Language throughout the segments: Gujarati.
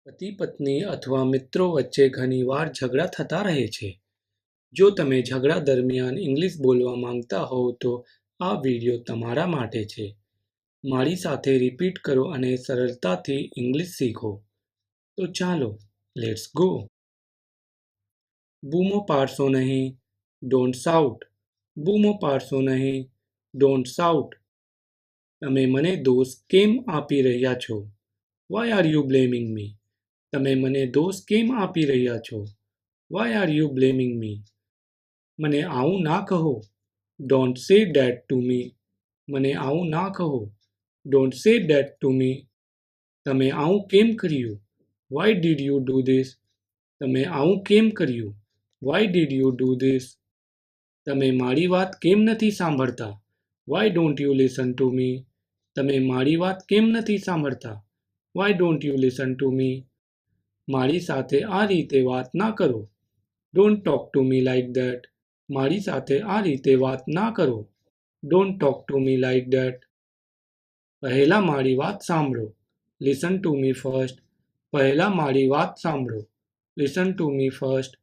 પતિ પત્ની અથવા મિત્રો વચ્ચે ઘણીવાર ઝઘડા થતા રહે છે. જો તમે ઝઘડા દરમિયાન ઇંગ્લિશ બોલવા માંગતા હોવ તો આ વિડિયો તમારા માટે છે. મારી સાથે રિપીટ કરો અને સરળતાથી ઇંગ્લિશ શીખો. તો ચાલો, લેટ્સ ગો. બૂમો પાડશો નહીં, ડોન્ટ શાઉટ. બૂમો પાડશો નહીં, ડોન્ટ શાઉટ. તમે મને દોષ કેમ આપી રહ્યા છો? વાય આર યુ બ્લેમિંગ મી? તમે મને દોષ કેમ આપી રહ્યા છો? વાય આર યુ બ્લેમિંગ મી? મને આવું ના કહો. Don't say that two me. મને આવું ના કહો. Don't say that two me. તમે આવું કેમ કર્યું? Why did you do this? તમે આવું કેમ કર્યું? Why did you do this? તમે મારી વાત કેમ નથી સાંભળતા? Why don't you listen to me? તમે મારી વાત કેમ નથી સાંભળતા? Why don't you listen to મી? મારી સાથે આ રીતે વાત ના કરો. Don't talk to me like that. મારી સાથે આ રીતે વાત ના કરો. Don't talk to me like that. પહેલા મારી વાત સાંભળો. Listen to me first. પહેલા મારી વાત સાંભળો. Listen to me first.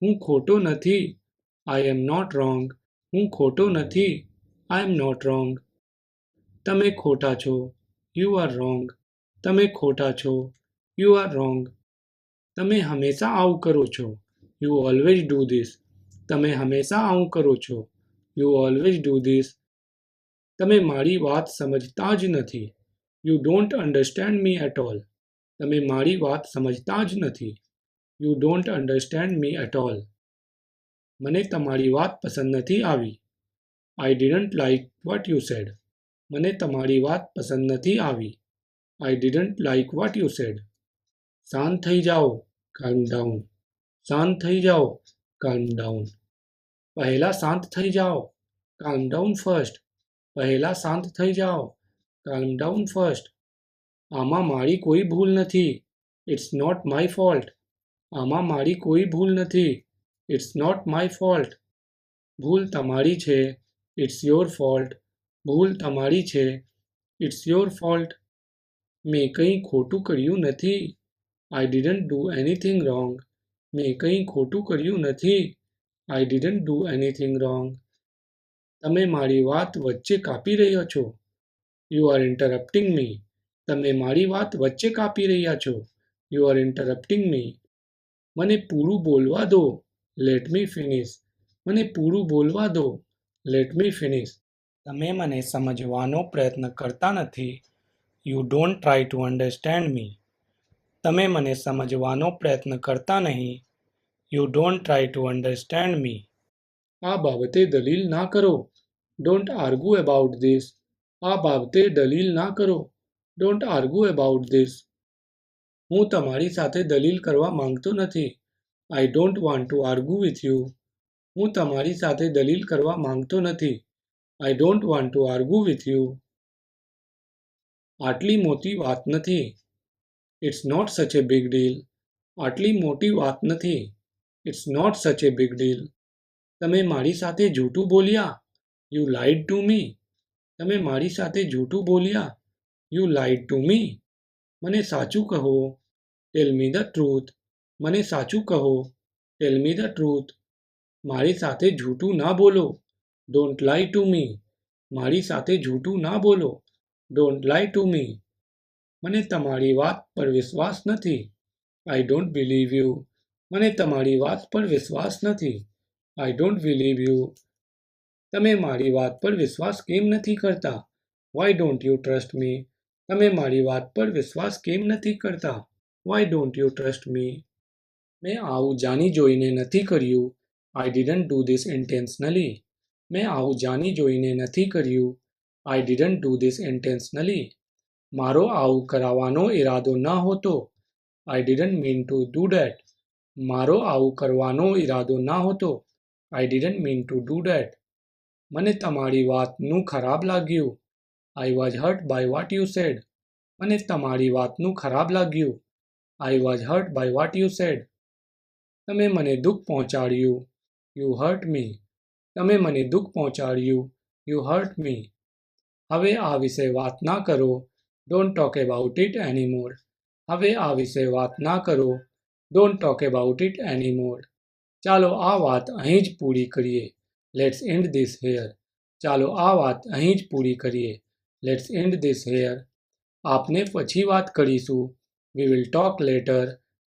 હું ખોટો નથી. I am not wrong. હું ખોટો નથી. I am not wrong. તમે ખોટા છો. You are wrong. તમે ખોટા છો. You are wrong. તમે હંમેશા આવું કરો છો. You always do this. તમે હંમેશા આવું કરો છો. You always do this. તમે મારી વાત સમજતા જ નથી. You don't understand me at all. તમે મારી વાત સમજતા જ નથી. You don't understand me at all. મને તમારી વાત પસંદ નથી આવી. I didn't like what you said. મને તમારી વાત પસંદ નથી આવી. I didn't like what you said. શાંત થઈ જાઓ. Calm down. શાંત થઈ જાઓ. Calm down. પહેલા શાંત થઈ જાઓ. Calm down first. પહેલા શાંત થઈ જાઓ. Calm down first. આમાં મારી કોઈ ભૂલ નથી. It's not my fault. આમાં મારી કોઈ ભૂલ નથી. It's not my fault. ભૂલ તમારી છે. It's your fault. ભૂલ તમારી છે. It's your fault. મેં કંઈ ખોટું કર્યું નથી. I didn't do anything wrong. મેં કંઈ ખોટું કર્યું નથી. I didn't do anything wrong. તમે મારી વાત વચ્ચે કાપી રહ્યા છો. You are interrupting me. તમે મારી વાત વચ્ચે કાપી રહ્યા છો. You are interrupting me. મને પૂરું બોલવા દો. Let me finish. મને પૂરું બોલવા દો. Let me finish. તમે મને સમજવાનો પ્રયત્ન કરતા નથી. You don't try to understand me. તમે મને સમજવાનો પ્રયત્ન કરતા નહીં. You don't try to understand me. આ બાબતે દલીલ ના કરો. Don't argue about this. આ બાબતે દલીલ ના કરો. Don't argue about this. હું તમારી સાથે દલીલ કરવા માંગતો નથી. I don't want to argue with you. હું તમારી સાથે દલીલ કરવા માંગતો નથી. I don't want to argue with you. આટલી મોટી વાત નથી. ઇટ્સ નોટ સચ એ બિગ ડીલ. આટલી મોટી વાત નથી. ઇટ્સ નોટ સચ એ બિગ ડીલ. તમે મારી સાથે જૂઠું બોલ્યા. You lied to me. તમે મારી સાથે જૂઠું બોલ્યા. You lied to me. મને સાચું કહો. Tell me the truth. મને સાચું કહો. Tell me the truth. મારી સાથે જૂઠું ના બોલો. ડોન્ટ લાય ટુ મી. મારી સાથે જૂઠું ના બોલો. ડોન્ટ લાય ટુ મી. મને તમારી વાત પર વિશ્વાસ નથી. I don't believe you. મને તમારી વાત પર વિશ્વાસ નથી. I don't believe you. તમે મારી વાત પર વિશ્વાસ કેમ નથી કરતા? Why don't you trust me? તમે મારી વાત પર વિશ્વાસ કેમ નથી કરતા? Why don't you trust me? મેં આવું જાણી જોઈને નથી કર્યું. આઈ ડિડન્ટ ડુ ધીસ ઇન્ટેન્શનલી. મેં આવું જાણી જોઈને નથી કર્યું. આઈ ડિડન્ટ ડુ ધીસ ઇન્ટેન્શનલી. મારો આવું કરાવવાનો ઈરાદો ન હતો. I didn't mean to do that. મારો આવું કરવાનો ઈરાદો ન હતો. I didn't mean to do that. મને તમારી વાતનું ખરાબ લાગ્યું. I was hurt by what you said. મને તમારી વાતનું ખરાબ લાગ્યું. I was hurt by what you said. તમે મને દુઃખ પહોંચાડ્યું. You hurt me. તમે મને દુઃખ પહોંચાડ્યું. You hurt me. હવે આ વિશે વાત ના કરો. Don't talk about it anymore. હવે આ વિશે વાત ના કરો. Don't talk about it એનીમોર. ચાલો આ વાત અહીં જ પૂરી કરીએ. Let's and this here. ચાલો આ વાત અહીં જ પૂરી કરીએ. Let's and this here. આપને પછી વાત કરીશું. We will talk letter.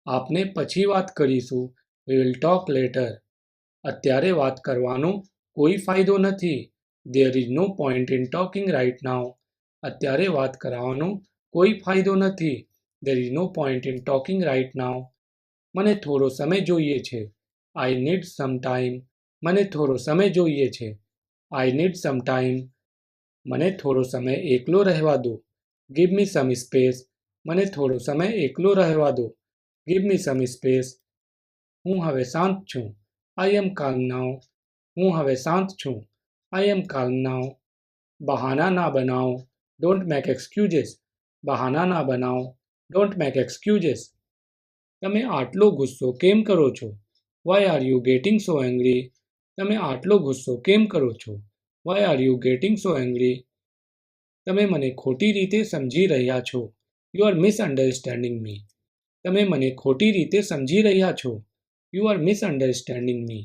આપને પછી વાત કરીશું. We will talk letter. અત્યારે વાત કરવાનો કોઈ ફાયદો નથી. There is no point in talking right now. અત્યારે વાત કરવાનો કોઈ ફાયદો નથી. There is no point in talking right now. મને થોડો સમય જોઈએ છે. I need some time. મને થોડો સમય જોઈએ છે. I need some time. મને થોડો સમય એકલો રહેવા દો. Give me some space. મને થોડો સમય એકલો રહેવા દો. Give me some space. હું હવે શાંત છું. I am calm now. હું હવે શાંત છું. I am calm now. બહાના ના બનાવો. Don't make excuses. બહાના ના બનાવો. Don't make excuses. તમે આટલો ગુસ્સો કેમ કરો છો? Why are you getting so angry? તમે આટલો ગુસ્સો કેમ કરો છો? Why are you getting so angry? તમે મને ખોટી રીતે સમજી રહ્યા છો. You are misunderstanding me. તમે મને ખોટી રીતે સમજી રહ્યા છો. You are misunderstanding me.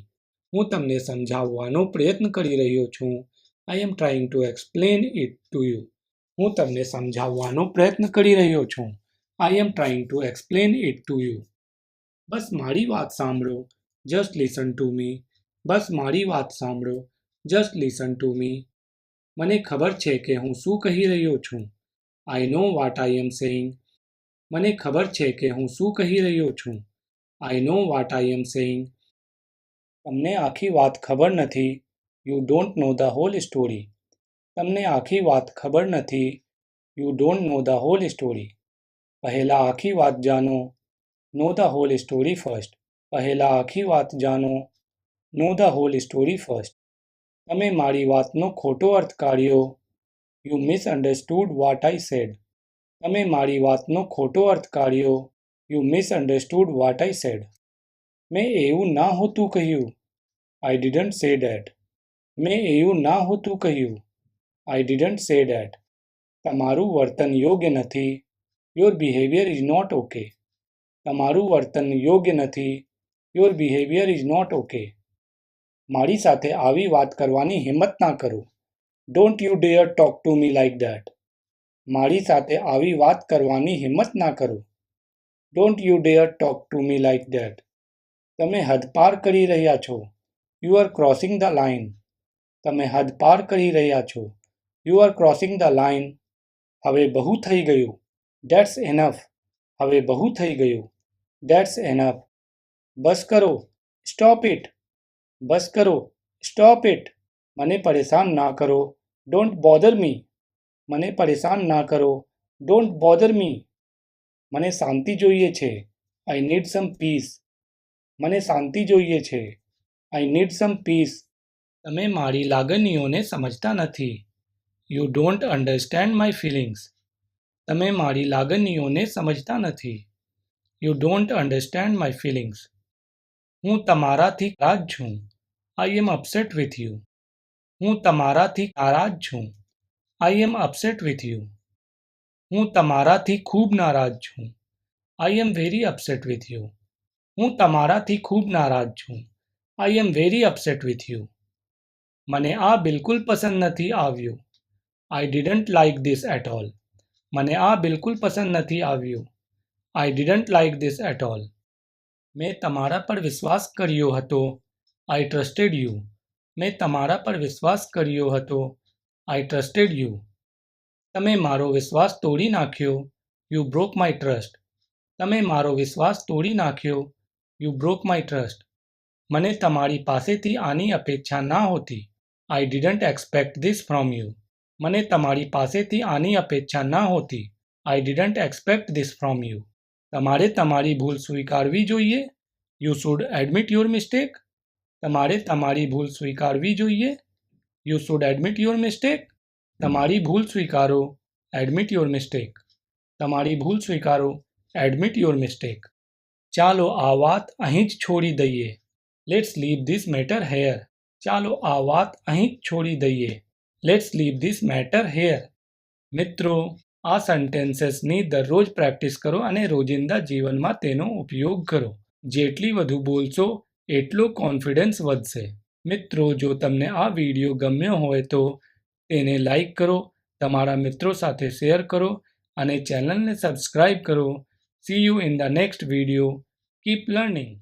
હું તમને સમજાવવાનો પ્રયત્ન કરી રહ્યો છું. I am trying to explain it to you. હું તમને સમજાવવાનો પ્રયત્ન કરી રહ્યો છું. I am trying to explain it to you. બસ મારી વાત સાંભળો. Just listen to me. બસ મારી વાત સાંભળો. Just listen to me. મને ખબર છે કે હું શું કહી રહ્યો છું. I know what I am saying. મને ખબર છે કે હું શું કહી રહ્યો છું. I know what I am saying. તમને આખી વાત ખબર નથી. You don't know the whole story. તમને આખી વાત ખબર નથી. You don't know the whole story. પહેલા આખી વાત જાણો. Know the whole story first. પહેલા આખી વાત જાણો. Know the whole story first. તમે મારી વાતનો ખોટો અર્થ કાઢ્યો. You misunderstood what I said. તમે મારી વાતનો ખોટો અર્થ કાઢ્યો. You misunderstood what I said. મેં એવું ના હોતું કહ્યું. I didn't say that. મેં એવું ના હોતું કહ્યું. I didn't say that. તમારું વર્તન યોગ્ય નથી. Your behavior is not okay. તમારું વર્તન યોગ્ય નથી. Your behavior is not okay. મારી સાથે આવી વાત કરવાની હિંમત ના કરો. Don't you dare talk to me like that. મારી સાથે આવી વાત કરવાની હિંમત ના કરો. Don't you dare talk to me like that. તમે હદ પાર કરી રહ્યા છો. You are crossing the line. તમે હદ પાર કરી રહ્યા છો. You are crossing the line. હવે બહુ થઈ ગયું. That's enough. હવે બહુ થઈ ગયું. That's enough. બસ કરો. Stop it. બસ કરો. Stop it. મને પરેશાન ના કરો. Don't bother me. મને પરેશાન ના કરો. Don't bother me. મને શાંતિ જોઈએ છે. I need some peace. મને શાંતિ જોઈએ છે. I need some peace. તમે મારી લાગણીઓને સમજતા નથી. You don't understand my feelings. તમે મારી લાગણીઓને સમજતા નથી. You don't understand my feelings. હું તમારાથી નારાજ છું. I am upset with you. હું તમારાથી નારાજ છું. I am upset with you. હું તમારાથી ખૂબ નારાજ છું. I am very upset with you. હું તમારાથી ખૂબ નારાજ છું. I am very upset with you. મને આ બિલકુલ પસંદ નથી આવ્યું. I didn't like this at all. મને આ બિલકુલ પસંદ નથી આવ્યું. I didn't like this at all. મેં તમારા પર વિશ્વાસ કર્યો હતો. I trusted you. મેં તમારા પર વિશ્વાસ કર્યો હતો. I trusted you. તમે મારો વિશ્વાસ તોડી નાખ્યો. You broke my trust. તમે મારો વિશ્વાસ તોડી નાખ્યો. You broke my trust. મને તમારી પાસેથી આની અપેક્ષા ના હોતી. I didn't expect this from you. મને તમારી પાસેથી આની અપેક્ષા ના હોતી. I didn't expect this from you. તમારે તમારી ભૂલ સ્વીકારવી જોઈએ. You should admit your mistake. તમારે તમારી ભૂલ સ્વીકારવી જોઈએ. You should admit your mistake. તમારી ભૂલ સ્વીકારો. Admit your mistake. તમારી ભૂલ સ્વીકારો. Admit your mistake. ચાલો આ વાત અહીં જ છોડી દઈએ. Let's leave this matter here. ચાલો આ વાત અહીં જ છોડી દઈએ. Let's leave this matter here. મિત્રો આ સેન્ટેન્સીસની દરરોજ પ્રેક્ટિસ કરો અને રોજિંદા જીવનમાં તેનો ઉપયોગ કરો. જેટલી વધુ બોલશો એટલો કોન્ફિડન્સ વધશે. મિત્રો, જો તમને આ વિડીયો ગમ્યો હોય તો તેને લાઈક કરો, તમારા મિત્રો સાથે શેર કરો અને ચેનલને સબસ્ક્રાઇબ કરો. See you in the next video. Keep learning.